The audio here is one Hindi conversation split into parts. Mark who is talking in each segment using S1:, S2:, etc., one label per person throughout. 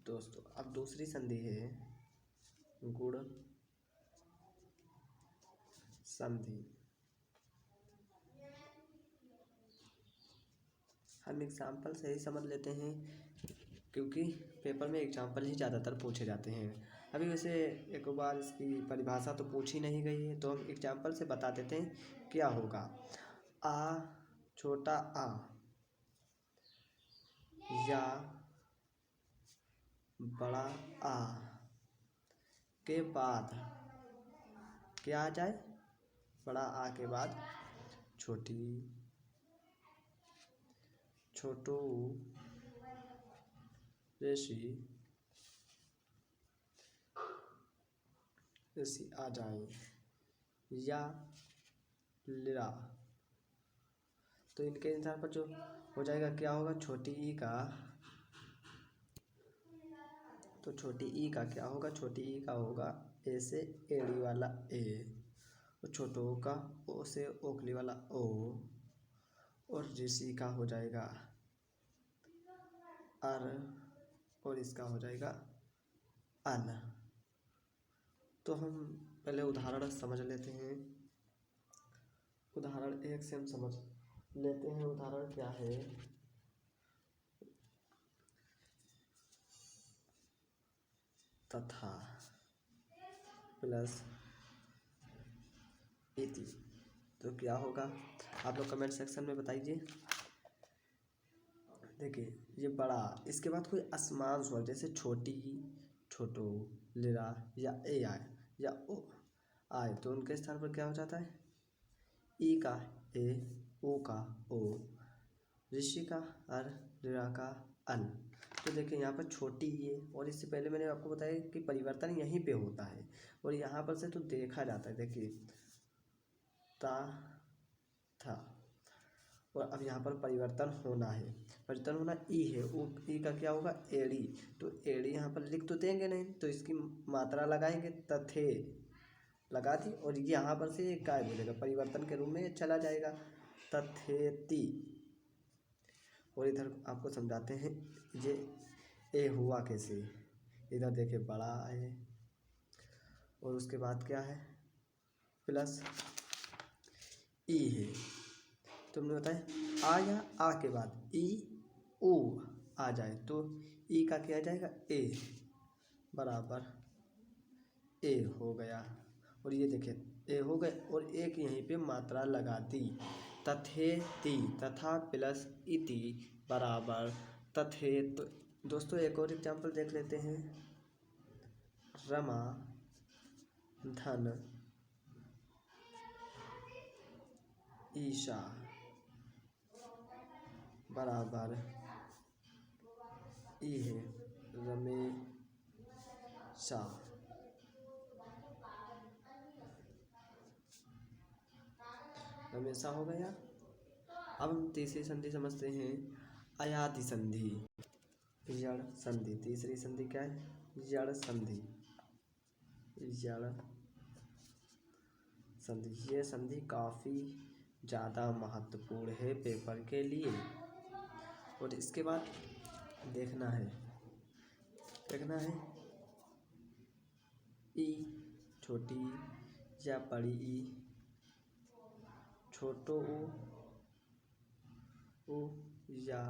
S1: दोस्तों अब दूसरी संधि है गुण संधि। हम एग्जाम्पल से ही समझ लेते हैं क्योंकि पेपर में एग्जाम्पल ही ज़्यादातर पूछे जाते हैं। अभी वैसे एक बार इसकी परिभाषा तो पूछी नहीं गई है, तो हम एग्जाम्पल से बता देते हैं क्या होगा। आ छोटा आ या बड़ा आ के बाद क्या आ जाए, बड़ा आ के बाद छोटी छोटू जैसी आ जाए या लिरा। तो इनके आधार पर जो हो जाएगा क्या होगा, छोटी ई का, तो छोटी ई का क्या होगा, छोटी ई का होगा ए से एड़ी वाला ए, और छोटो का ओ से ओखली वाला ओ, और ऋषि का हो जाएगा अर, और इसका हो जाएगा अन। तो हम पहले उदाहरण समझ लेते हैं। उदाहरण एक से हम समझ लेते हैं। उदाहरण क्या है, तथा प्लस इति। तो क्या होगा आप लोग कमेंट सेक्शन में बताइए। देखिए ये बड़ा, इसके बाद कोई असमान स्वर जैसे छोटी, छोटो, लिरा या ए आए या ओ आए, तो उनके स्थान पर क्या हो जाता है, ई का ए, ओ का ओ, ऋषि का अर, लिरा का अल। तो देखिए यहाँ पर छोटी ये, और इससे पहले मैंने आपको बताया कि परिवर्तन यहीं पे होता है और यहाँ पर से तो देखा जाता है। देखिए ता था, और अब यहाँ पर परिवर्तन होना है, परिवर्तन होना ई है, ओ ई का क्या होगा एड़ी। तो एड़ी यहाँ पर लिख तो देंगे नहीं, तो इसकी मात्रा लगाएंगे, तथे लगा दी, और यहाँ पर से एक गायब हो जाएगा, परिवर्तन के रूप में चला जाएगा, तथेति। और इधर आपको समझाते हैं ये ए हुआ कैसे। इधर देखिए बड़ा है और उसके बाद क्या है प्लस ई है। तो हमने बताया आ या आ के बाद ई ओ आ जाए तो ई का क्या आ जाएगा ए बराबर ए हो गया। और ये देखिए ए हो गए और एक यहीं पे मात्रा लगा दी, तथेति, तथा प्लस इति बराबर तथे। तो दोस्तों एक और एग्जाम्पल देख लेते हैं। रमा धन ईशा बराबर ई है रमेशा। हमेशा हो गया। अब हम तीसरी संधि समझते हैं, अयादि संधि, यड़ संधि। तीसरी संधि क्या है, यड़ संधि। यड़ संधि, ये संधि काफ़ी ज़्यादा महत्वपूर्ण है पेपर के लिए। और इसके बाद देखना है ई छोटी या बड़ी ई, छोटो ओ या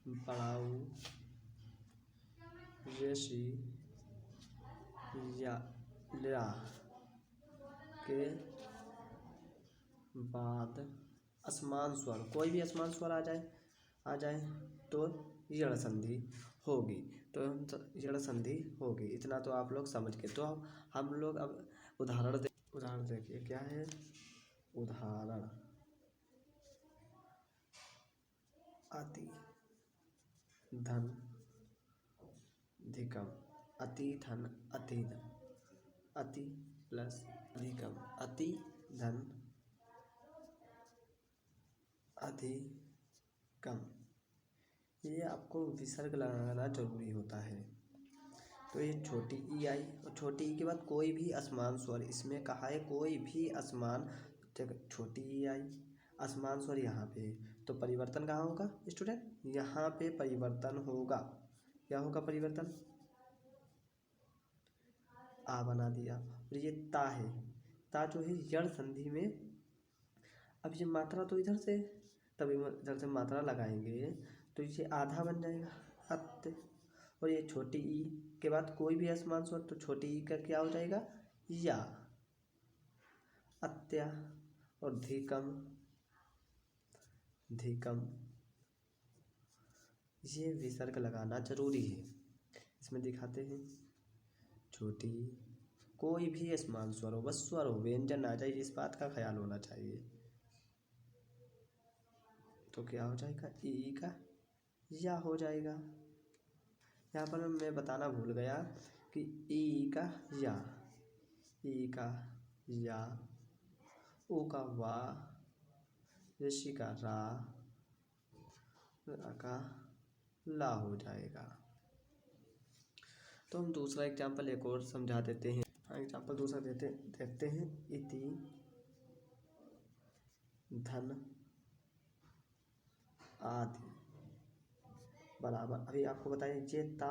S1: बड़ा ऊ, ऋषि या लिरा के बाद असमान स्वर, कोई भी असमान स्वर आ जाए तो यड़ संधि होगी। तो यड़ संधि होगी, इतना तो आप लोग समझ के। तो हम लोग अब उदाहरण देखिए क्या है। उदाहरण अति धन अधिकम, अति धन अति धन, अति प्लस अधिकम, अति धन अधिकम। ये आपको विसर्ग लगाना जरूरी होता है। तो ये छोटी ई आई और छोटी ई के बाद कोई भी असमान स्वर, इसमें कहा है कोई भी असमान, छोटी ई आई असमान स्वर यहाँ पे, तो परिवर्तन कहाँ होगा स्टूडेंट, यहाँ पे परिवर्तन होगा। क्या होगा परिवर्तन, आ बना दिया। और ये ता है, ता जो है यण संधि में, अब ये मात्रा तो इधर से, तभी इधर से मात्रा लगाएंगे तो इसे आधा बन जाएगा, अत्य। और ये छोटी ई के बाद कोई भी असमान स्वर, तो छोटी ई का क्या हो जाएगा, या, अत्या। और धिकम, धिकम, ये विसर्ग लगाना जरूरी है। इसमें दिखाते हैं, छोटी कोई भी असमान स्वर हो, बस स्वर हो, व्यंजन ना जाए, इस बात का ख्याल होना चाहिए। तो क्या हो जाएगा, ई का या हो जाएगा। यहाँ पर मैं बताना भूल गया कि ई का या, ई का या, ओ का वा, ऋषि का रा, रा का ला हो जाएगा। तो हम दूसरा एग्जाम्पल एक और समझा देते हैं। हाँ, एग्जाम्पल दूसरा देखते हैं। इति धन आदि बराबर, अभी आपको बताइए, ये ता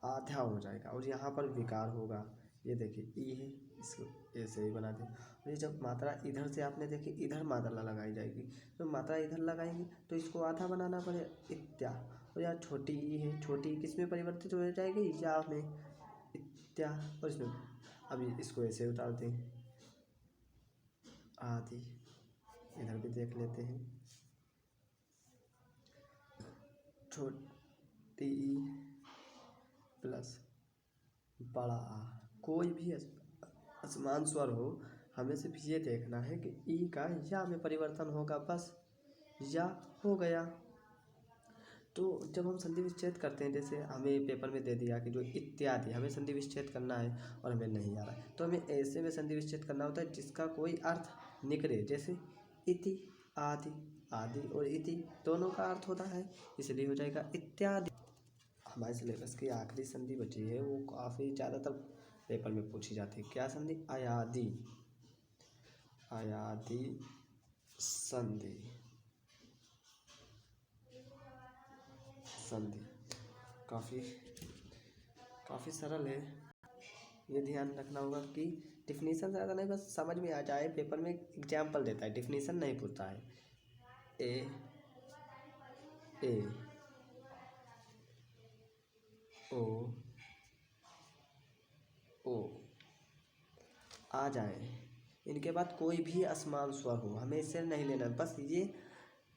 S1: आधा हो जाएगा और यहाँ पर विकार होगा। ये देखिए ई है, इसको ऐसे ही बना दें। और ये जब मात्रा इधर से आपने देखी, इधर मात्रा लगाई जाएगी, तो मात्रा इधर लगाएंगे तो इसको आधा बनाना पड़ेगा, इत्या। और यहाँ छोटी ई है, छोटी ई किस में परिवर्तित हो जाएगी, या में, इत्या। और इसमें अभी इसको ऐसे उतारते हैं, आदि। इधर भी देख लेते हैं, छोटी ई प्लस बड़ा आ, कोई भी असमान स्वर हो, हमें सिर्फ ये देखना है कि ई का या में परिवर्तन होगा, बस या हो गया। तो जब हम संधि विच्छेद करते हैं, जैसे हमें पेपर में दे दिया कि जो इत्यादि हमें संधि विच्छेद करना है और हमें नहीं आ रहा है, तो हमें ऐसे में संधि विच्छेद करना होता है जिसका कोई अर्थ निकले। जैसे इति, आदि, आदि और इति दोनों का अर्थ होता है, इसलिए हो जाएगा इत्यादि। हमारे सिलेबस की आखिरी संधि बची है, वो काफ़ी ज़्यादातर पेपर में पूछी जाती है। क्या संधि, अयादि, अयादि संधि, संधि काफ़ी सरल है। ये ध्यान रखना होगा कि डिफिनीशन ज़्यादा नहीं, बस समझ में आ जाए। पेपर में एग्जाम्पल देता है, डिफिनीशन नहीं पूछता है। ए ओ ओ आ जाए, इनके बाद कोई भी असमान स्वर हो, हमें इससे नहीं लेना, बस ये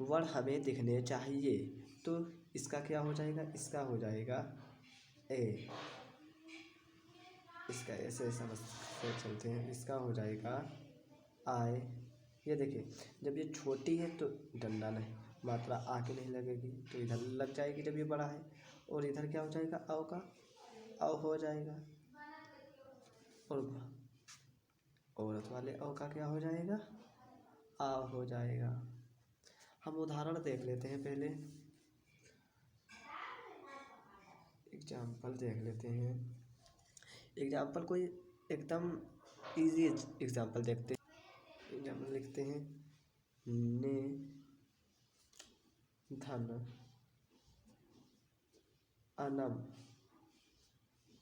S1: वर्ड हमें दिखने चाहिए। तो इसका क्या हो जाएगा, इसका हो जाएगा ए, इसका ऐसे समझ से चलते हैं, इसका हो जाएगा आए। ये देखिए, जब ये छोटी है तो डंडा नहीं, मात्रा आके नहीं लगेगी, तो इधर लग जाएगी जब ये बड़ा है। और इधर क्या हो जाएगा, अव का अव हो जाएगा। और औरत वाले अव का क्या हो जाएगा, आ हो जाएगा। हम उदाहरण देख लेते हैं, पहले एग्जाम्पल देख लेते हैं। एग्जाम्पल कोई एकदम इजी एग्जाम्पल देखते हैं। एग्जाम्पल लिखते हैं, ने धन अनम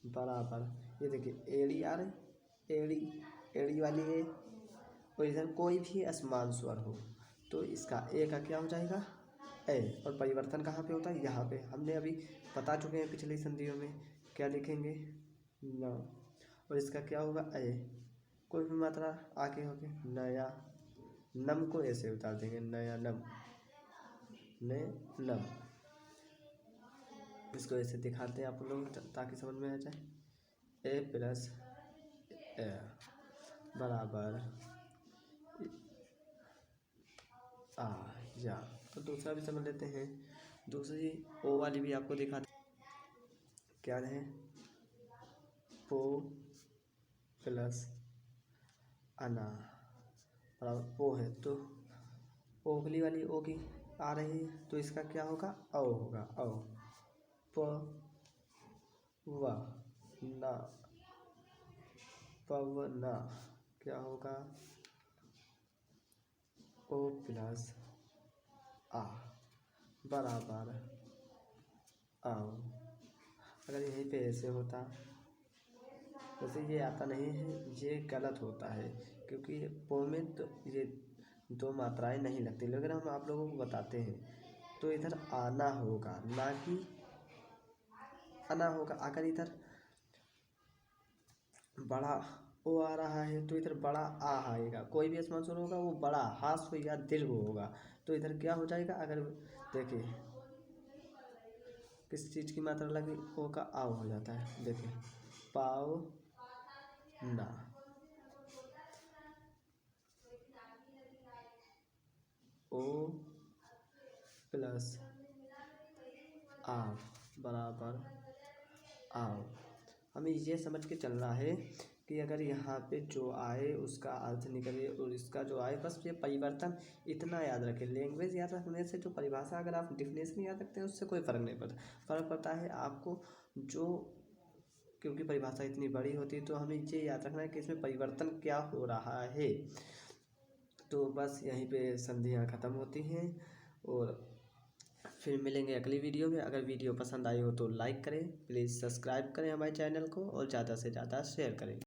S1: बराबर, ये देखिए एड़ी आ रही, एड़ी, एड़ी वाली है। और इधर कोई भी असमान स्वर हो तो इसका ए का क्या हो जाएगा, ए। और परिवर्तन कहाँ पे होता है, यहाँ पे। हमने अभी बता चुके हैं पिछली संधियों में। क्या लिखेंगे, न। और इसका क्या होगा, ए। कोई भी मात्रा आगे होगी, नया, नम को ऐसे उतार देंगे, नया नम, ने नम। इसको ऐसे दिखाते हैं आप लोग ताकि समझ में आ जाए। ए प्लस ए बराबर आ या। तो दूसरा भी समझ लेते हैं। दूसरी ओ वाली भी आपको दिखाते, क्या है, पो प्लस अना बराबर पो है, तो ओगली वाली ओ की आ रही है, तो इसका क्या होगा, औ होगा, औ। प व ना, पवना क्या होगा, ओ प्लस आ बराबर आओ। अगर यहीं पे ऐसे होता, वैसे ये आता नहीं है, ये गलत होता है क्योंकि पो में तो ये दो मात्राएं नहीं लगती। लेकिन हम आप लोगों को बताते हैं तो इधर आना होगा, ना कि आना होगा। अगर इधर बड़ा ओ आ रहा है तो इधर बड़ा आ आएगा। कोई भी स्वर होगा वो बड़ा हास या दीर्घ होगा, तो इधर क्या हो जाएगा। अगर देखिए किस चीज़ की मात्रा लगी, ओ का आओ हो जाता है। देखिए पाओ ना, ओ प्लस आओ बराबर आओ। हमें ये समझ के चलना है कि अगर यहाँ पे जो आए उसका अर्थ निकले और इसका जो आए, बस ये परिवर्तन इतना याद रखें। लैंग्वेज याद रखने से जो परिभाषा, अगर आप डिफिनेशन याद रखते हैं उससे कोई फ़र्क नहीं पड़ता। फ़र्क पड़ता है आपको जो, क्योंकि परिभाषा इतनी बड़ी होती है तो हमें ये याद रखना है कि इसमें परिवर्तन क्या हो रहा है। तो बस यहीं पे संधियाँ ख़त्म होती हैं और फिर मिलेंगे अगली वीडियो में। अगर वीडियो पसंद आई हो तो लाइक करें, प्लीज़ सब्सक्राइब करें हमारे चैनल को और ज़्यादा से ज़्यादा शेयर करें।